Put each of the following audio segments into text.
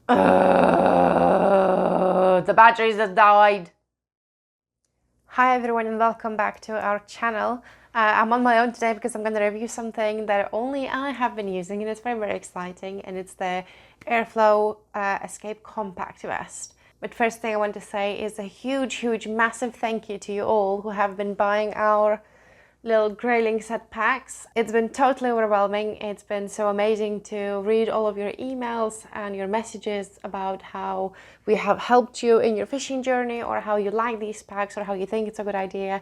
The batteries have died. Hi everyone and welcome back to our channel. I'm on my own today because I'm going to review something that only I have been using and it's very, very exciting, and it's the Airflo Escape Compact Vest. But first thing I want to say is a huge, massive thank you to you all who have been buying our little grayling set packs. It's been totally overwhelming. It's been so amazing to read all of your emails and your messages about how we have helped you in your fishing journey, or how you like these packs, or how you think it's a good idea.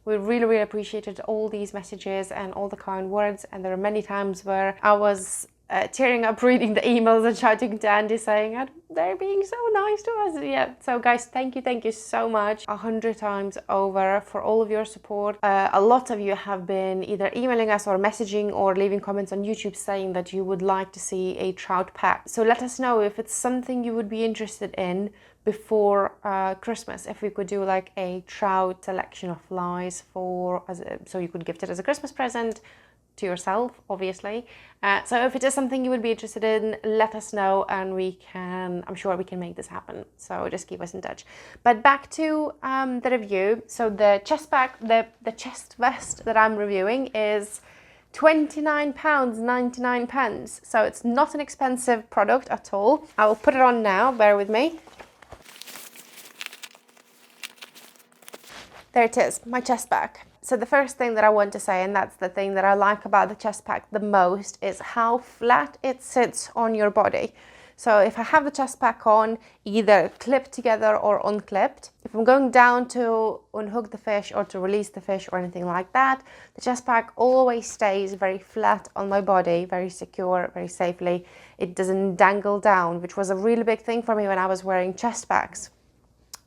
We really appreciated all these messages and all the kind words, and there are many times where I was tearing up reading the emails and shouting to Andy saying they're being so nice to us. Yeah, so guys, thank you so much 100 times over for all of your support. A lot of you have been either emailing us or messaging or leaving comments on YouTube saying that you would like to see a trout pack. So let us know if it's something you would be interested in before Christmas, if we could do like a trout selection of flies so you could gift it as a Christmas present to yourself, obviously. So if it is something you would be interested in, let us know and I'm sure we can make this happen. So just keep us in touch. But back to the review. So the chest pack, the chest vest that I'm reviewing is £29.99. So it's not an expensive product at all. I will put it on now, bear with me. There it is, my chest pack. So the first thing that I want to say, and that's the thing that I like about the chest pack the most, is how flat it sits on your body. So if I have the chest pack on, either clipped together or unclipped, if I'm going down to unhook the fish or to release the fish or anything like that, the chest pack always stays very flat on my body, very secure, very safely. It doesn't dangle down, which was a really big thing for me when I was wearing chest packs.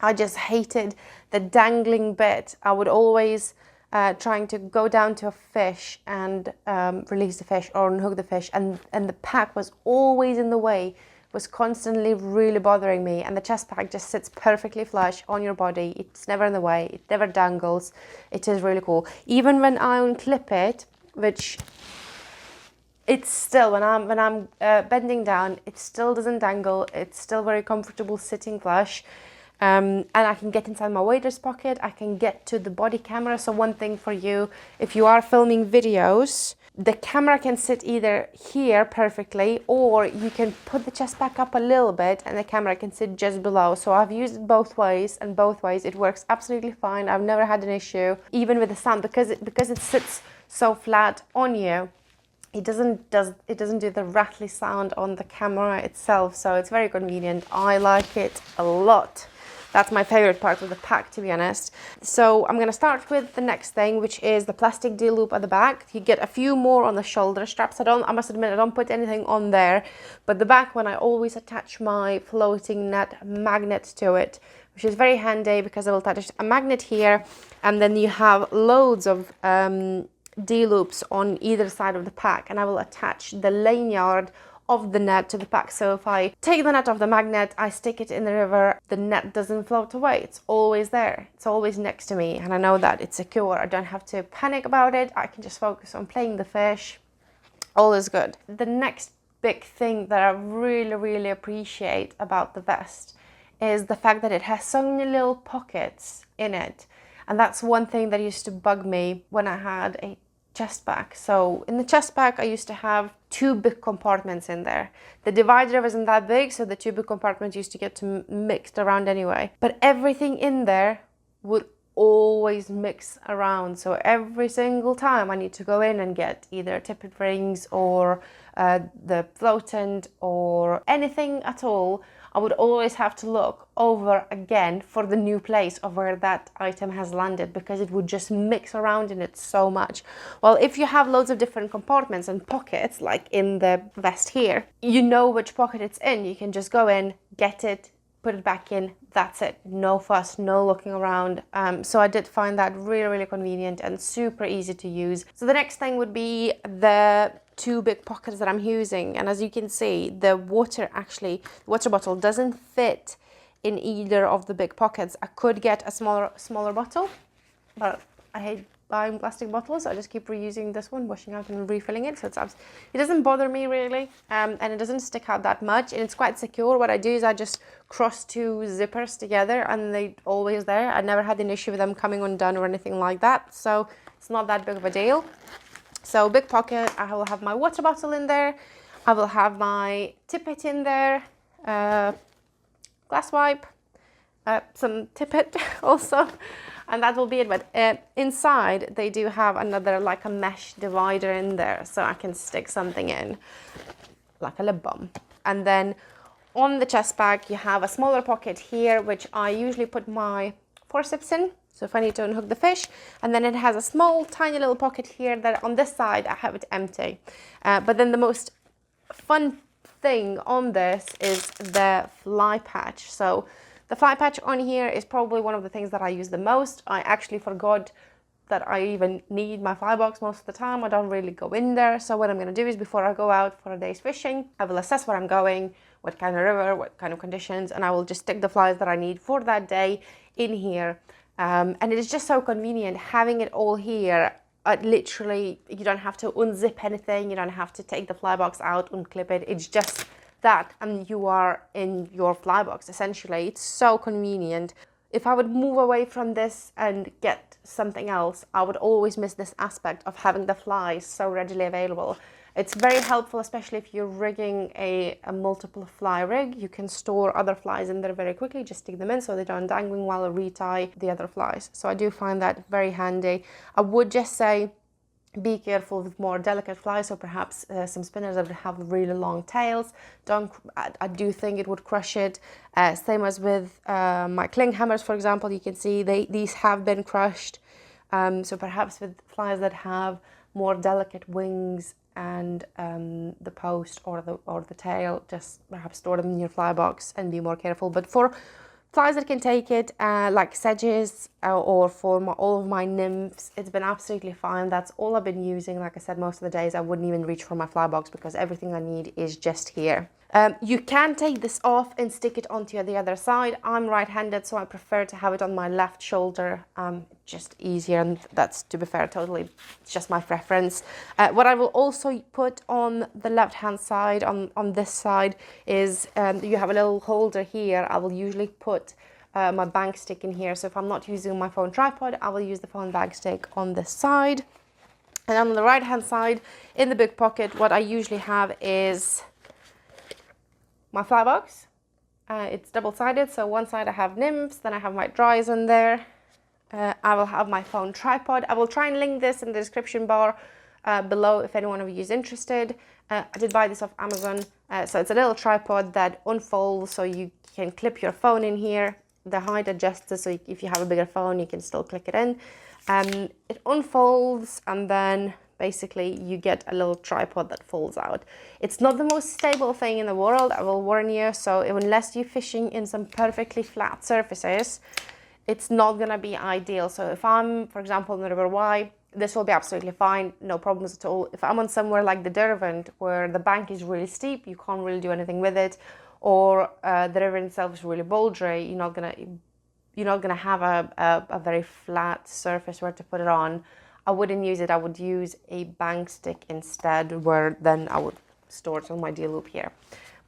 I just hated the dangling bit. I would always trying to go down to a fish and release the fish or unhook the fish, and the pack was always in the way, was constantly really bothering me. And the chest pack just sits perfectly flush on your body. It's never in the way, it never dangles. It is really cool. Even when I unclip it, which it's still, when I'm bending down, it still doesn't dangle. It's still very comfortable sitting flush. And I can get inside my waders pocket, I can get to the body camera. So one thing for you, if you are filming videos, the camera can sit either here perfectly, or you can put the chest pack up a little bit and the camera can sit just below. So I've used it both ways, and both ways it works absolutely fine. I've never had an issue, even with the sound, because it sits so flat on you. It doesn't do the rattly sound on the camera itself, so it's very convenient. I like it a lot. That's my favorite part of the pack, to be honest. So I'm gonna start with the next thing, which is the plastic D-loop at the back. You get a few more on the shoulder straps. I must admit, I don't put anything on there, but the back one, I always attach my floating net magnet to it, which is very handy because I will attach a magnet here, and then you have loads of D-loops on either side of the pack, and I will attach the lanyard of the net to the pack. So if I take the net off the magnet, I stick it in the river, the net doesn't float away. It's always there. It's always next to me, and I know that it's secure. I don't have to panic about it. I can just focus on playing the fish. All is good. The next big thing that I really appreciate about the vest is the fact that it has so many little pockets in it. And that's one thing that used to bug me when I had a chest pack. So in the chest pack, I used to have 2 big compartments in there. The divider wasn't that big, so the 2 big compartments used to get mixed around anyway. But everything in there would always mix around. So every single time I need to go in and get either tippet rings or the floatant or anything at all, I would always have to look over again for the new place of where that item has landed, because it would just mix around in it so much. Well, if you have loads of different compartments and pockets, like in the vest here, you know which pocket it's in. You can just go in, get it, put it back in, that's it. No fuss, no looking around. So I did find that really convenient and super easy to use. So the next thing would be the 2 big pockets that I'm using, and as you can see, the water bottle doesn't fit in either of the big pockets. I could get a smaller bottle, but I buying plastic bottles. I just keep reusing this one, washing out and refilling it. So it doesn't bother me really, and it doesn't stick out that much, and it's quite secure. What I do is I just cross two zippers together, and they're always there. I never had an issue with them coming undone or anything like that, so it's not that big of a deal. So big pocket, I will have my water bottle in there. I will have my tippet in there, glass wipe, some tippet also, and that will be it. But inside they do have another like a mesh divider in there, so I can stick something in, like a lip balm. And then on the chest bag you have a smaller pocket here, which I usually put my forceps in. So if I need to unhook the fish, and then it has a small tiny little pocket here that on this side I have it empty. But then the most fun thing on this is the fly patch. So the fly patch on here is probably one of the things that I use the most. I actually forgot that I even need my fly box most of the time. I don't really go in there. So what I'm going to do is before I go out for a day's fishing, I will assess where I'm going, what kind of river, what kind of conditions, and I will just stick the flies that I need for that day in here. And it is just so convenient having it all here. Literally, you don't have to unzip anything. You don't have to take the fly box out, unclip it. It's just that, and you are in your fly box essentially. It's so convenient. If I would move away from this and get something else, I would always miss this aspect of having the flies so readily available. It's very helpful, especially if you're rigging a multiple fly rig. You can store other flies in there very quickly, just stick them in so they don't dangling while I retie the other flies. So I do find that very handy. I would just say be careful with more delicate flies, so perhaps some spinners that would have really long tails. I do think it would crush it. Same as with my cling hammers, for example, you can see these have been crushed. So perhaps with flies that have more delicate wings and the post or the tail, just perhaps store them in your fly box and be more careful. But for flies that can take it, like sedges or for all of my nymphs, it's been absolutely fine. That's all I've been using. Like I said, most of the days I wouldn't even reach for my fly box because everything I need is just here. You can take this off and stick it onto the other side. I'm right-handed, so I prefer to have it on my left shoulder. Just easier, and that's, to be fair, totally, it's just my preference. What I will also put on the left-hand side, on this side, is you have a little holder here. I will usually put my bank stick in here. So if I'm not using my phone tripod, I will use the phone bag stick on this side. And on the right-hand side, in the big pocket, what I usually have is my fly box. It's double-sided, so one side I have nymphs, then I have my dries in there. I will have my phone tripod. I will try and link this in the description bar below if anyone of you is interested. I did buy this off Amazon. So it's a little tripod that unfolds, so you can clip your phone in here. The height adjusts, so if you have a bigger phone, you can still click it in. It unfolds, and then basically you get a little tripod that folds out. It's not the most stable thing in the world, I will warn you. So unless you're fishing in some perfectly flat surfaces, it's not gonna be ideal. So if I'm, for example, in the River Wye, this will be absolutely fine, no problems at all. If I'm on somewhere like the Derwent, where the bank is really steep, you can't really do anything with it, or the river itself is really bouldery, you're not gonna have a very flat surface where to put it on. I wouldn't use it. I would use a bank stick instead, where then I would store it on my D-loop here.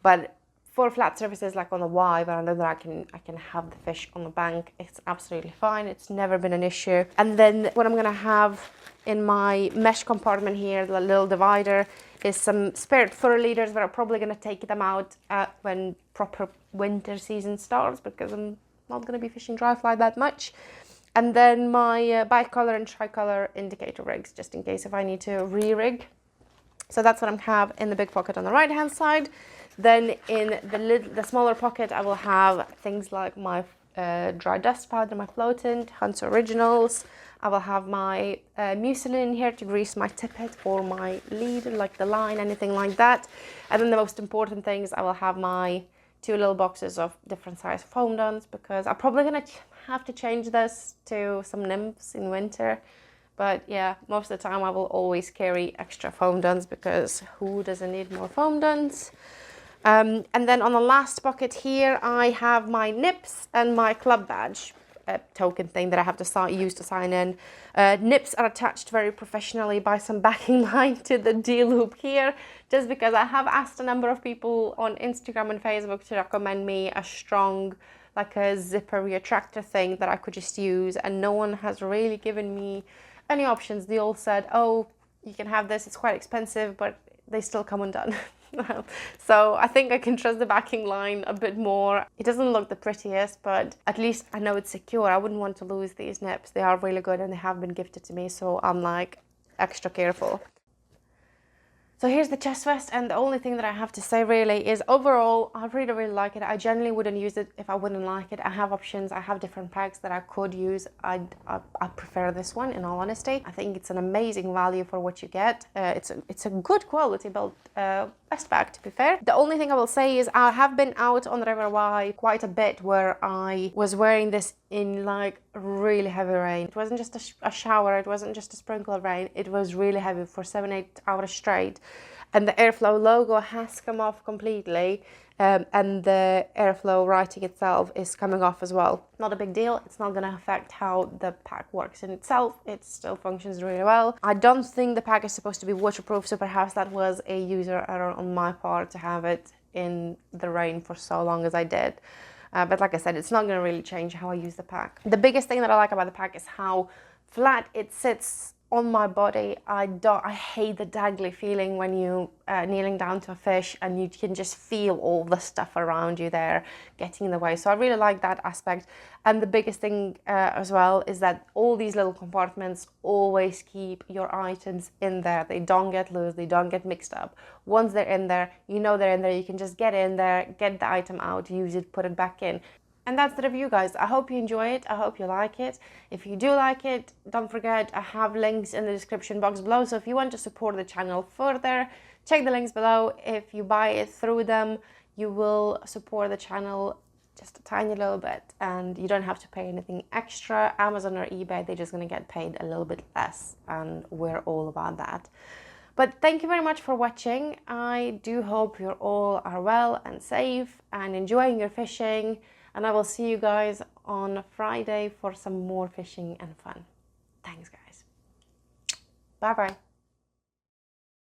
But for flat surfaces like on the Wye, but I know that I can have the fish on the bank, it's absolutely fine. It's never been an issue. And then what I'm gonna have in my mesh compartment here, the little divider, is some spare fur leaders, but I'm probably gonna take them out when proper winter season starts, because I'm not gonna be fishing dry fly that much. And then my bicolor and tricolor indicator rigs, just in case if I need to re-rig. So that's what I have in the big pocket on the right hand side. Then in the smaller pocket, I will have things like my dry dust powder, my floatant, Hunter Originals. I will have my mucilin in here to grease my tippet or my lead, like the line, anything like that. And then the most important thing is I will have my 2 little boxes of different size foam duns, because I'm probably gonna have to change this to some nymphs in winter. But yeah, most of the time I will always carry extra foam duns, because who doesn't need more foam duns? And then on the last bucket here, I have my nips and my club badge. a token thing that I have to use to sign in. Nips are attached very professionally by some backing line to the D-loop here, just because I have asked a number of people on Instagram and Facebook to recommend me a strong, like a zipper retractor thing that I could just use, and no one has really given me any options. They all said, oh, you can have this, it's quite expensive, but they still come undone. So I think I can trust the backing line a bit more. It doesn't look the prettiest, but at least I know it's secure. I wouldn't want to lose these nips. They are really good and they have been gifted to me, so I'm like extra careful. So here's the chest vest, and the only thing that I have to say really is overall I really like it. I generally wouldn't use it if I wouldn't like it. I have options, I have different packs that I could use. I prefer this one, in all honesty. I think it's an amazing value for what you get. It's a good quality built vest pack, to be fair. The only thing I will say is I have been out on the River Wye quite a bit where I was wearing this in like really heavy rain. It wasn't just a shower, it wasn't just a sprinkle of rain, it was really heavy for 7-8 hours straight. And the Airflo logo has come off completely, and the Airflo writing itself is coming off as well. Not a big deal, it's not going to affect how the pack works in itself, it still functions really well. I don't think the pack is supposed to be waterproof, so perhaps that was a user error on my part to have it in the rain for so long as I did. But like I said, it's not going to really change how I use the pack. The biggest thing that I like about the pack is how flat it sits on my body. I hate the dangly feeling when you kneeling down to a fish and you can just feel all the stuff around you there getting in the way. So I really like that aspect. And the biggest thing as well is that all these little compartments always keep your items in there. They don't get loose, they don't get mixed up. Once they're in there, you know they're in there, you can just get in there, get the item out, use it, put it back in. And that's the review, guys. I hope you enjoy it. I hope you like it. If you do like it, don't forget, I have links in the description box below. So if you want to support the channel further, check the links below. If you buy it through them, you will support the channel just a tiny little bit, and you don't have to pay anything extra. Amazon or eBay, they're just going to get paid a little bit less, and we're all about that. But thank you very much for watching. I do hope you all are well and safe and enjoying your fishing. And I will see you guys on Friday for some more fishing and fun. Thanks, guys. Bye-bye.